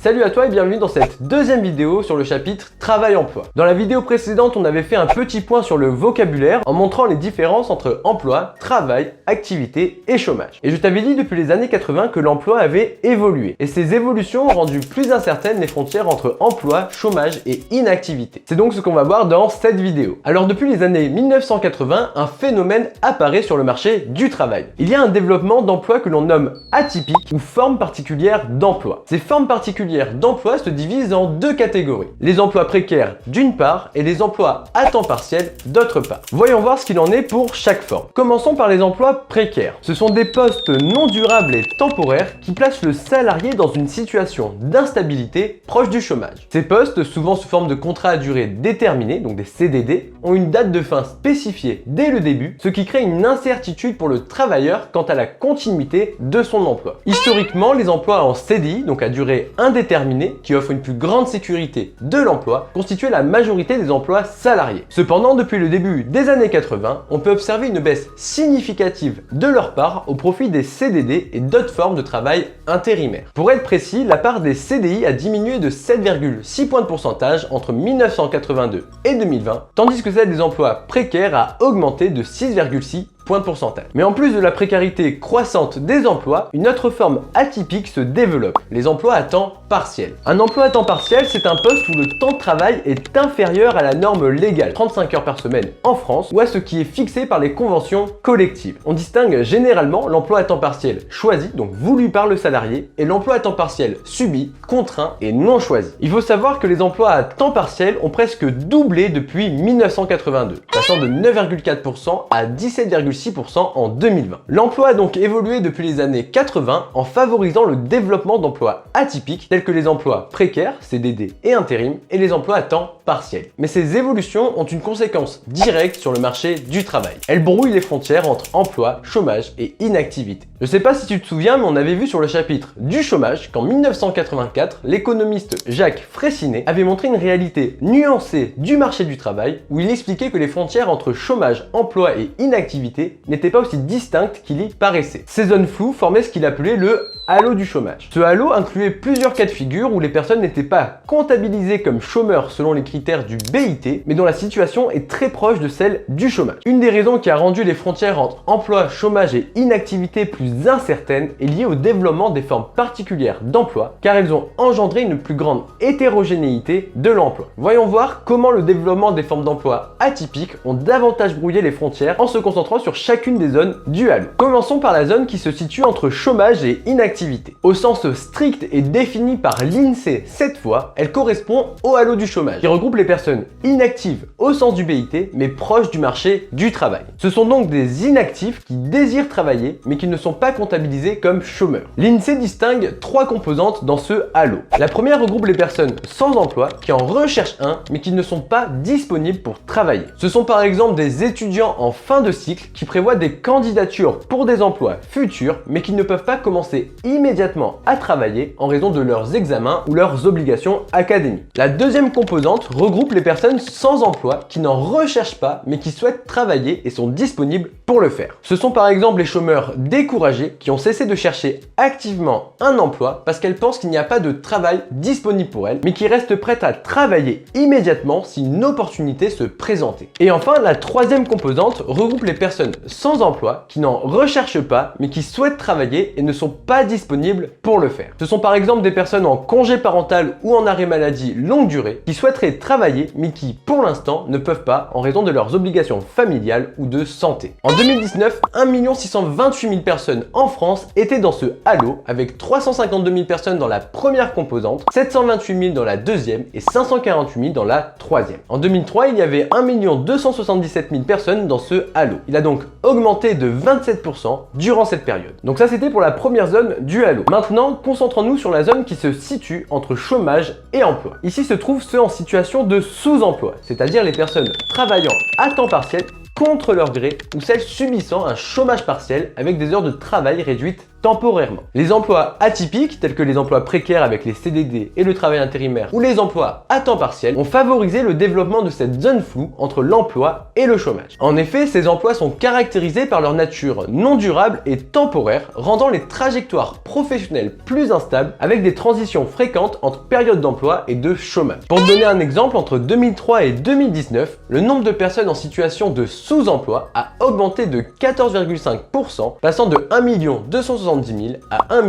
Salut à toi et bienvenue dans cette deuxième vidéo sur le chapitre Travail-emploi. Dans la vidéo précédente, on avait fait un petit point sur le vocabulaire en montrant les différences entre emploi, travail, activité et chômage. Et je t'avais dit depuis les années 80 que l'emploi avait évolué. Et ces évolutions ont rendu plus incertaines les frontières entre emploi, chômage et inactivité. C'est donc ce qu'on va voir dans cette vidéo. Alors depuis les années 1980, un phénomène apparaît sur le marché du travail. Il y a un développement d'emploi que l'on nomme atypique ou forme particulière d'emploi. Ces formes particulières d'emploi se divisent en deux catégories. Les emplois précaires d'une part et les emplois à temps partiel d'autre part. Voyons voir ce qu'il en est pour chaque forme. Commençons par les emplois précaires. Ce sont des postes non durables et temporaires qui placent le salarié dans une situation d'instabilité proche du chômage. Ces postes, souvent sous forme de contrats à durée déterminée, donc des CDD, ont une date de fin spécifiée dès le début, ce qui crée une incertitude pour le travailleur quant à la continuité de son emploi. Historiquement, les emplois en CDI, donc à durée indéterminée, qui offrent une plus grande sécurité de l'emploi, constituaient la majorité des emplois salariés. Cependant, depuis le début des années 80, on peut observer une baisse significative de leur part au profit des CDD et d'autres formes de travail intérimaire. Pour être précis, la part des CDI a diminué de 7,6 points de pourcentage entre 1982 et 2020, tandis que celle des emplois précaires a augmenté de 6,6 points de pourcentage. Mais en plus de la précarité croissante des emplois, une autre forme atypique se développe, les emplois à temps partiel. Un emploi à temps partiel, c'est un poste où le temps de travail est inférieur à la norme légale, 35 heures par semaine en France, ou à ce qui est fixé par les conventions collectives. On distingue généralement l'emploi à temps partiel choisi, donc voulu par le salarié, et l'emploi à temps partiel subi, contraint et non choisi. Il faut savoir que les emplois à temps partiel ont presque doublé depuis 1982, passant de 9,4% à 17,6% en 2020. L'emploi a donc évolué depuis les années 80 en favorisant le développement d'emplois atypiques tels que les emplois précaires, CDD et intérim, et les emplois à temps partiel. Mais ces évolutions ont une conséquence directe sur le marché du travail. Elles brouillent les frontières entre emploi, chômage et inactivité. Je sais pas si tu te souviens, mais on avait vu sur le chapitre du chômage qu'en 1984, l'économiste Jacques Fraissinet avait montré une réalité nuancée du marché du travail où il expliquait que les frontières entre chômage, emploi et inactivité n'étaient pas aussi distinctes qu'il y paraissait. Ces zones floues formaient ce qu'il appelait le halo du chômage. Ce halo incluait plusieurs cas de figure où les personnes n'étaient pas comptabilisées comme chômeurs selon les critères du BIT, mais dont la situation est très proche de celle du chômage. Une des raisons qui a rendu les frontières entre emploi, chômage et inactivité plus incertaines est liée au développement des formes particulières d'emploi, car elles ont engendré une plus grande hétérogénéité de l'emploi. Voyons voir comment le développement des formes d'emploi atypiques ont davantage brouillé les frontières en se concentrant sur chacune des zones du halo. Commençons par la zone qui se situe entre chômage et inactivité. Au sens strict et défini par l'INSEE cette fois, elle correspond au halo du chômage, qui regroupe les personnes inactives au sens du BIT, mais proches du marché du travail. Ce sont donc des inactifs qui désirent travailler, mais qui ne sont pas comptabilisés comme chômeurs. L'INSEE distingue trois composantes dans ce halo. La première regroupe les personnes sans emploi, qui en recherchent un, mais qui ne sont pas disponibles pour travailler. Ce sont par exemple des étudiants en fin de cycle qui prévoient des candidatures pour des emplois futurs, mais qui ne peuvent pas commencer immédiatement à travailler en raison de leurs examens ou leurs obligations académiques. La deuxième composante regroupe les personnes sans emploi qui n'en recherchent pas, mais qui souhaitent travailler et sont disponibles pour le faire. Ce sont par exemple les chômeurs découragés qui ont cessé de chercher activement un emploi parce qu'elles pensent qu'il n'y a pas de travail disponible pour elles, mais qui restent prêtes à travailler immédiatement si une opportunité se présentait. Et enfin, la troisième composante regroupe les personnes sans emploi qui n'en recherchent pas, mais qui souhaitent travailler et ne sont pas disponibles pour le faire. Ce sont par exemple des personnes en congé parental ou en arrêt maladie longue durée qui souhaiteraient travailler, mais qui pour l'instant ne peuvent pas en raison de leurs obligations familiales ou de santé. En 2019, 1 628 000 personnes en France étaient dans ce halo, avec 352 000 personnes dans la première composante, 728 000 dans la deuxième et 548 000 dans la troisième. En 2003, il y avait 1 277 000 personnes dans ce halo. Il a donc augmenté de 27% durant cette période. Donc ça, c'était pour la première zone du halo. Maintenant, concentrons-nous sur la zone qui se situe entre chômage et emploi. Ici se trouvent ceux en situation de sous-emploi, c'est-à-dire les personnes travaillant à temps partiel contre leur gré ou celles subissant un chômage partiel avec des heures de travail réduites temporairement. Les emplois atypiques, tels que les emplois précaires avec les CDD et le travail intérimaire, ou les emplois à temps partiel, ont favorisé le développement de cette zone floue entre l'emploi et le chômage. En effet, ces emplois sont caractérisés par leur nature non durable et temporaire, rendant les trajectoires professionnelles plus instables avec des transitions fréquentes entre périodes d'emploi et de chômage. Pour te donner un exemple, entre 2003 et 2019, le nombre de personnes en situation de sous-emploi a augmenté de 14,5%, passant de 1 270 000 à 1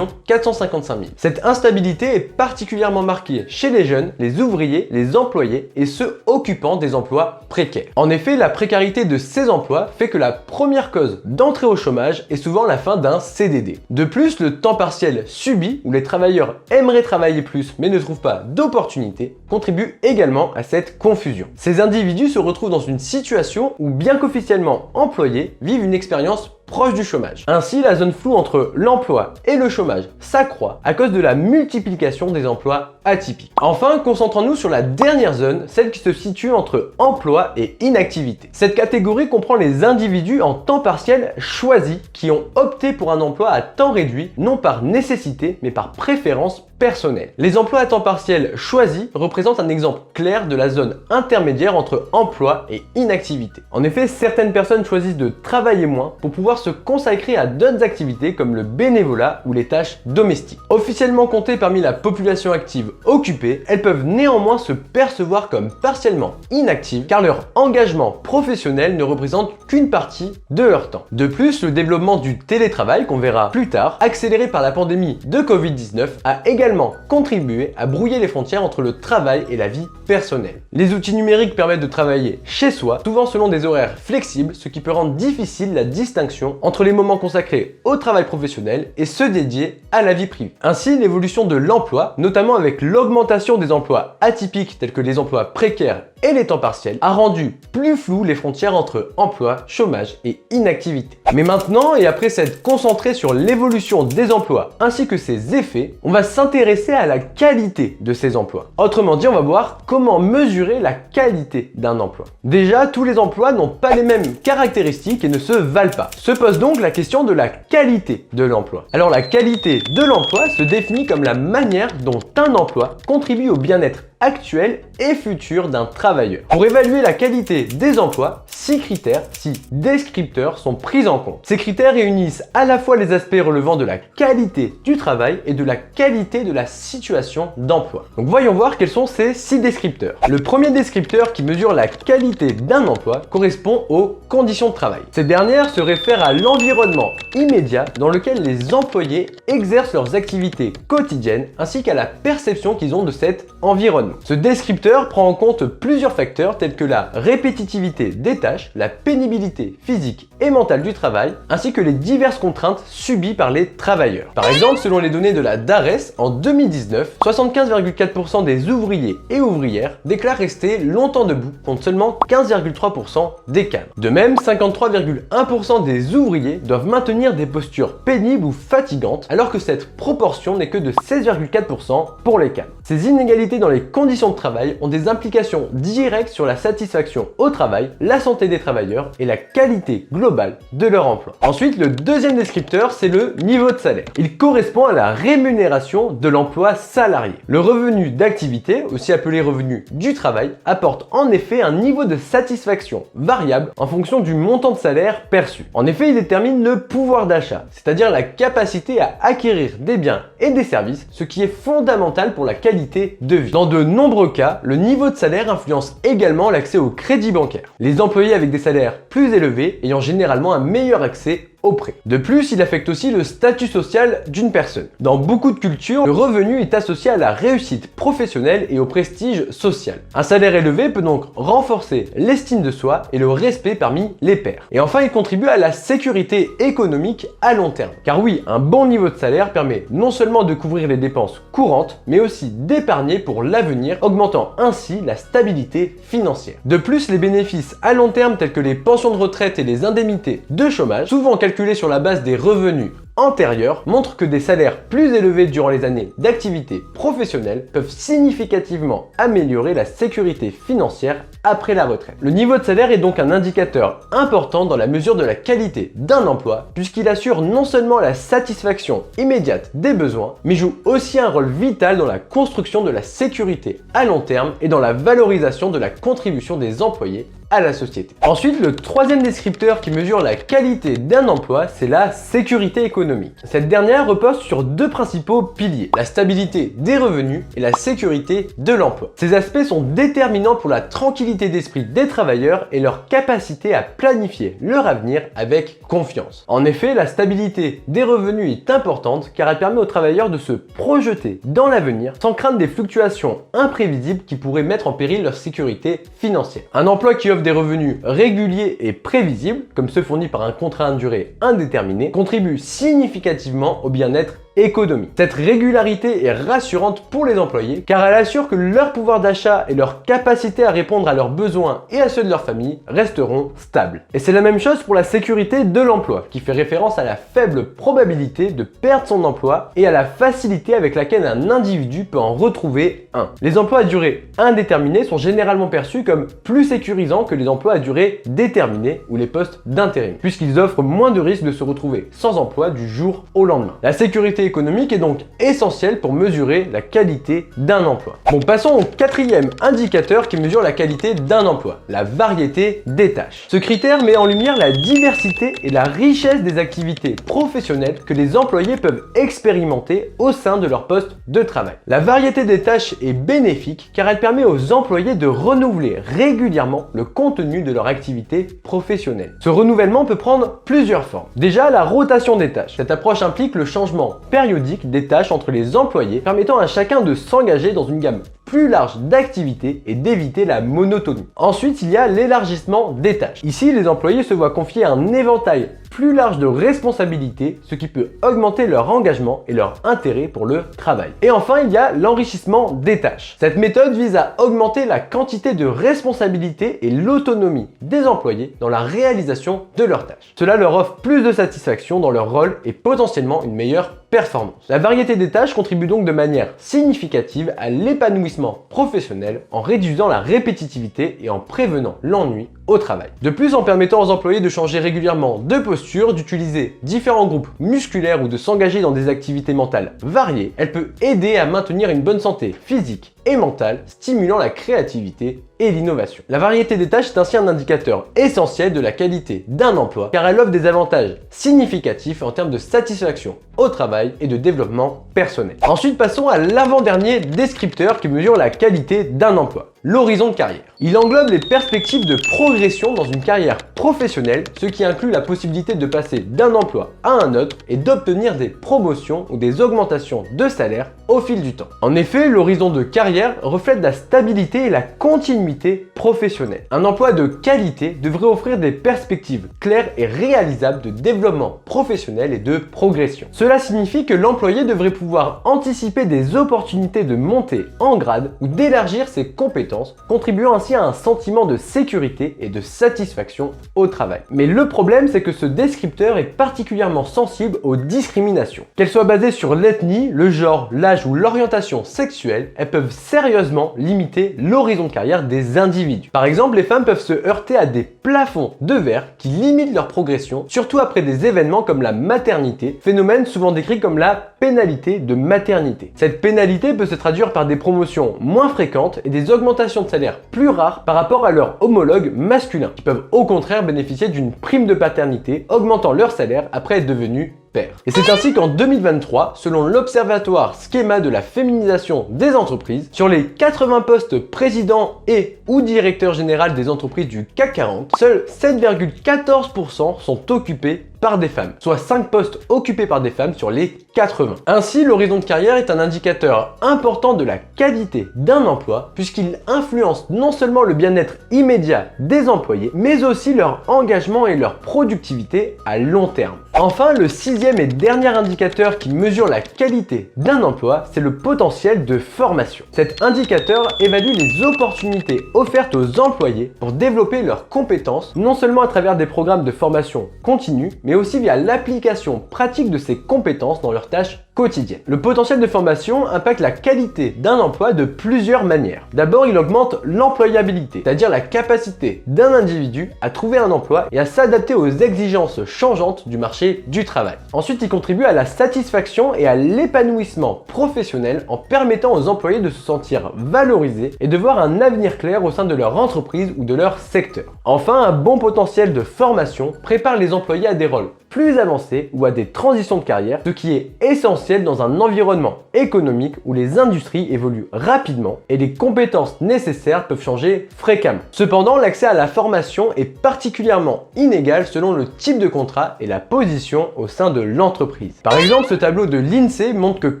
455 000. Cette instabilité est particulièrement marquée chez les jeunes, les ouvriers, les employés et ceux occupant des emplois précaires. En effet, la précarité de ces emplois fait que la première cause d'entrée au chômage est souvent la fin d'un CDD. De plus, le temps partiel subi, où les travailleurs aimeraient travailler plus mais ne trouvent pas d'opportunité, contribue également à cette confusion. Ces individus se retrouvent dans une situation où, bien qu'officiellement employés, vivent une expérience proche du chômage. Ainsi, la zone floue entre l'emploi et le chômage s'accroît à cause de la multiplication des emplois atypiques. Enfin, concentrons-nous sur la dernière zone, celle qui se situe entre emploi et inactivité. Cette catégorie comprend les individus en temps partiel choisis qui ont opté pour un emploi à temps réduit, non par nécessité, mais par préférence personnelle. Les emplois à temps partiel choisis représentent un exemple clair de la zone intermédiaire entre emploi et inactivité. En effet, certaines personnes choisissent de travailler moins pour pouvoir se consacrer à d'autres activités comme le bénévolat ou les tâches domestiques. Officiellement comptées parmi la population active occupée, elles peuvent néanmoins se percevoir comme partiellement inactives car leur engagement professionnel ne représente qu'une partie de leur temps. De plus, le développement du télétravail, qu'on verra plus tard, accéléré par la pandémie de Covid-19, a également contribué à brouiller les frontières entre le travail et la vie personnelle. Les outils numériques permettent de travailler chez soi, souvent selon des horaires flexibles, ce qui peut rendre difficile la distinction entre les moments consacrés au travail professionnel et ceux dédiés à la vie privée. Ainsi, l'évolution de l'emploi, notamment avec l'augmentation des emplois atypiques tels que les emplois précaires et les temps partiels, a rendu plus floues les frontières entre emploi, chômage et inactivité. Mais maintenant, et après s'être concentré sur l'évolution des emplois ainsi que ses effets, on va s'intéresser à la qualité de ces emplois. Autrement dit, on va voir comment mesurer la qualité d'un emploi. Déjà, tous les emplois n'ont pas les mêmes caractéristiques et ne se valent pas. Se pose donc la question de la qualité de l'emploi. Alors la qualité de l'emploi se définit comme la manière dont un emploi contribue au bien-être actuel et futur d'un travailleur. Pour évaluer la qualité des emplois, 6 critères, 6 descripteurs sont pris en compte. Ces critères réunissent à la fois les aspects relevant de la qualité du travail et de la qualité de la situation d'emploi. Donc voyons voir quels sont ces 6 descripteurs. Le premier descripteur qui mesure la qualité d'un emploi correspond aux conditions de travail. Ces dernières se réfèrent à l'environnement immédiat dans lequel les employés exercent leurs activités quotidiennes ainsi qu'à la perception qu'ils ont de cet environnement. Ce descripteur prend en compte plusieurs facteurs tels que la répétitivité des tâches, la pénibilité physique et mentale du travail, ainsi que les diverses contraintes subies par les travailleurs. Par exemple, selon les données de la DARES, en 2019, 75,4% des ouvriers et ouvrières déclarent rester longtemps debout, contre seulement 15,3% des cadres. De même, 53,1% des ouvriers doivent maintenir des postures pénibles ou fatigantes, alors que cette proportion n'est que de 16,4% pour les cadres. Ces inégalités dans les conditions de travail ont des implications directes sur la satisfaction au travail, la santé des travailleurs et la qualité globale de leur emploi. Ensuite, le deuxième descripteur, c'est le niveau de salaire. Il correspond à la rémunération de l'emploi salarié. Le revenu d'activité, aussi appelé revenu du travail, apporte en effet un niveau de satisfaction variable en fonction du montant de salaire perçu. En effet, il détermine le pouvoir d'achat, c'est-à-dire la capacité à acquérir des biens et des services, ce qui est fondamental pour la qualité de vie. Dans de nombreux cas, le niveau de salaire influence également l'accès au crédit bancaire. Les employés avec des salaires plus élevés ayant généralement un meilleur accès au prêt. De plus, il affecte aussi le statut social d'une personne. Dans beaucoup de cultures, le revenu est associé à la réussite professionnelle et au prestige social. Un salaire élevé peut donc renforcer l'estime de soi et le respect parmi les pairs. Et enfin, il contribue à la sécurité économique à long terme. Car oui, un bon niveau de salaire permet non seulement de couvrir les dépenses courantes, mais aussi d'épargner pour l'avenir, augmentant ainsi la stabilité financière. De plus, les bénéfices à long terme tels que les pensions de retraite et les indemnités de chômage, souvent calculés sur la base des revenus antérieures montrent que des salaires plus élevés durant les années d'activité professionnelle peuvent significativement améliorer la sécurité financière après la retraite. Le niveau de salaire est donc un indicateur important dans la mesure de la qualité d'un emploi puisqu'il assure non seulement la satisfaction immédiate des besoins, mais joue aussi un rôle vital dans la construction de la sécurité à long terme et dans la valorisation de la contribution des employés à la société. Ensuite, le troisième descripteur qui mesure la qualité d'un emploi, c'est la sécurité économique. Cette dernière repose sur deux principaux piliers, la stabilité des revenus et la sécurité de l'emploi. Ces aspects sont déterminants pour la tranquillité d'esprit des travailleurs et leur capacité à planifier leur avenir avec confiance. En effet, la stabilité des revenus est importante car elle permet aux travailleurs de se projeter dans l'avenir sans craindre des fluctuations imprévisibles qui pourraient mettre en péril leur sécurité financière. Un emploi qui offre des revenus réguliers et prévisibles, comme ceux fournis par un contrat à durée indéterminée, contribue significativement au bien-être économique. Cette régularité est rassurante pour les employés car elle assure que leur pouvoir d'achat et leur capacité à répondre à leurs besoins et à ceux de leur famille resteront stables. Et c'est la même chose pour la sécurité de l'emploi qui fait référence à la faible probabilité de perdre son emploi et à la facilité avec laquelle un individu peut en retrouver un. Les emplois à durée indéterminée sont généralement perçus comme plus sécurisants que les emplois à durée déterminée ou les postes d'intérim puisqu'ils offrent moins de risques de se retrouver sans emploi du jour au lendemain. La sécurité économique est donc essentielle pour mesurer la qualité d'un emploi. Bon, passons au quatrième indicateur qui mesure la qualité d'un emploi, la variété des tâches. Ce critère met en lumière la diversité et la richesse des activités professionnelles que les employés peuvent expérimenter au sein de leur poste de travail. La variété des tâches est bénéfique car elle permet aux employés de renouveler régulièrement le contenu de leur activité professionnelle. Ce renouvellement peut prendre plusieurs formes. Déjà, la rotation des tâches. Cette approche implique le changement périodique des tâches entre les employés, permettant à chacun de s'engager dans une gamme plus large d'activités et d'éviter la monotonie. Ensuite, il y a l'élargissement des tâches. Ici, les employés se voient confier un éventail plus large de responsabilités, ce qui peut augmenter leur engagement et leur intérêt pour le travail. Et enfin, il y a l'enrichissement des tâches. Cette méthode vise à augmenter la quantité de responsabilités et l'autonomie des employés dans la réalisation de leurs tâches. Cela leur offre plus de satisfaction dans leur rôle et potentiellement une meilleure performance. La variété des tâches contribue donc de manière significative à l'épanouissement professionnel en réduisant la répétitivité et en prévenant l'ennui au travail. De plus, en permettant aux employés de changer régulièrement de posture, d'utiliser différents groupes musculaires ou de s'engager dans des activités mentales variées, elle peut aider à maintenir une bonne santé physique et mentale, stimulant la créativité et l'innovation. La variété des tâches est ainsi un indicateur essentiel de la qualité d'un emploi car elle offre des avantages significatifs en termes de satisfaction au travail et de développement personnel. Ensuite, passons à l'avant-dernier descripteur qui mesure la qualité d'un emploi, l'horizon de carrière. Il englobe les perspectives de progression dans une carrière professionnelle, ce qui inclut la possibilité de passer d'un emploi à un autre et d'obtenir des promotions ou des augmentations de salaire au fil du temps. En effet, l'horizon de carrière reflète la stabilité et la continuité professionnelle. Un emploi de qualité devrait offrir des perspectives claires et réalisables de développement professionnel et de progression. Cela signifie que l'employé devrait pouvoir anticiper des opportunités de monter en grade ou d'élargir ses compétences, contribuant ainsi à un sentiment de sécurité et de satisfaction au travail. Mais le problème, c'est que ce descripteur est particulièrement sensible aux discriminations. Qu'elles soient basées sur l'ethnie, le genre, l'âge ou l'orientation sexuelle, elles peuvent sérieusement limiter l'horizon de carrière des individus. Par exemple, les femmes peuvent se heurter à des plafonds de verre qui limitent leur progression, surtout après des événements comme la maternité, phénomène souvent décrit comme la pénalité de maternité. Cette pénalité peut se traduire par des promotions moins fréquentes et des augmentations de salaire plus rares par rapport à leurs homologues masculins, qui peuvent au contraire bénéficier d'une prime de paternité, augmentant leur salaire après être devenus père. Et c'est ainsi qu'en 2023, selon l'Observatoire Schéma de la féminisation des entreprises, sur les 80 postes présidents et ou directeur général des entreprises du CAC 40, seuls 7,14% sont occupés par des femmes, soit 5 postes occupés par des femmes sur les 80. Ainsi, l'horizon de carrière est un indicateur important de la qualité d'un emploi puisqu'il influence non seulement le bien-être immédiat des employés, mais aussi leur engagement et leur productivité à long terme. Enfin, le sixième et dernier indicateur qui mesure la qualité d'un emploi, c'est le potentiel de formation. Cet indicateur évalue les opportunités offertes aux employés pour développer leurs compétences, non seulement à travers des programmes de formation continue, mais mais aussi via l'application pratique de ces compétences dans leurs tâches quotidiennes. Le potentiel de formation impacte la qualité d'un emploi de plusieurs manières. D'abord, il augmente l'employabilité, c'est-à-dire la capacité d'un individu à trouver un emploi et à s'adapter aux exigences changeantes du marché du travail. Ensuite, il contribue à la satisfaction et à l'épanouissement professionnel en permettant aux employés de se sentir valorisés et de voir un avenir clair au sein de leur entreprise ou de leur secteur. Enfin, un bon potentiel de formation prépare les employés à des rôles plus avancés ou à des transitions de carrière, ce qui est essentiel dans un environnement économique où les industries évoluent rapidement et les compétences nécessaires peuvent changer fréquemment. Cependant, l'accès à la formation est particulièrement inégal selon le type de contrat et la position au sein de l'entreprise. Par exemple, ce tableau de l'INSEE montre que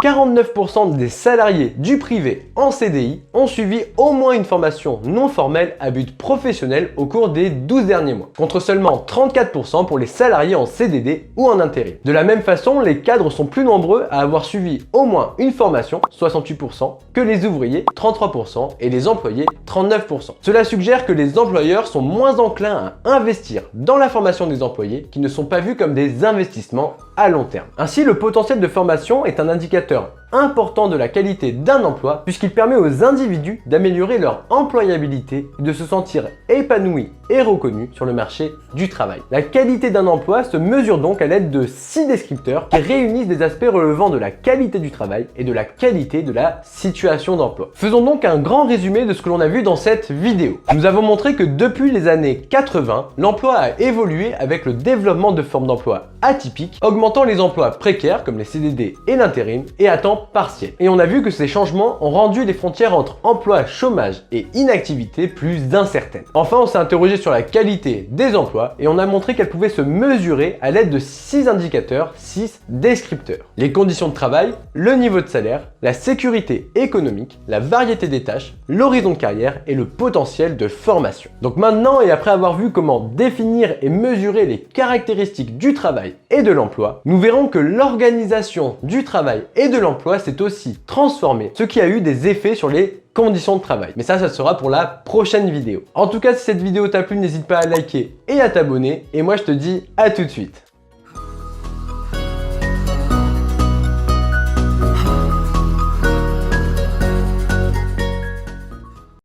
49% des salariés du privé en CDI ont suivi au moins une formation non formelle à but professionnel au cours des 12 derniers mois, contre seulement 34% pour les salariés en CDD ou en intérim. De la même façon, les cadres sont plus nombreux à avoir suivi au moins une formation, 68%, que les ouvriers, 33%, et les employés, 39%. Cela suggère que les employeurs sont moins enclins à investir dans la formation des employés qui ne sont pas vus comme des investissements à long terme. Ainsi, le potentiel de formation est un indicateur important de la qualité d'un emploi puisqu'il permet aux individus d'améliorer leur employabilité et de se sentir épanouis et reconnus sur le marché du travail. La qualité d'un emploi se mesure donc à l'aide de 6 descripteurs qui réunissent des aspects relevant de la qualité du travail et de la qualité de la situation d'emploi. Faisons donc un grand résumé de ce que l'on a vu dans cette vidéo. Nous avons montré que depuis les années 80, l'emploi a évolué avec le développement de formes d'emploi atypiques, augmentant les emplois précaires comme les CDD et l'intérim et à temps partiel. Et on a vu que ces changements ont rendu les frontières entre emploi, chômage et inactivité plus incertaines. Enfin, on s'est interrogé sur la qualité des emplois et on a montré qu'elle pouvait se mesurer à l'aide de 6 indicateurs, 6 descripteurs. Les conditions de travail, le niveau de salaire, la sécurité économique, la variété des tâches, l'horizon de carrière et le potentiel de formation. Donc maintenant, et après avoir vu comment définir et mesurer les caractéristiques du travail et de l'emploi, nous verrons que l'organisation du travail et de l'emploi s'est aussi transformée, ce qui a eu des effets sur les conditions de travail. Mais ça sera pour la prochaine vidéo. En tout cas, si cette vidéo t'a plu, n'hésite pas à liker et à t'abonner. Et moi, je te dis à tout de suite.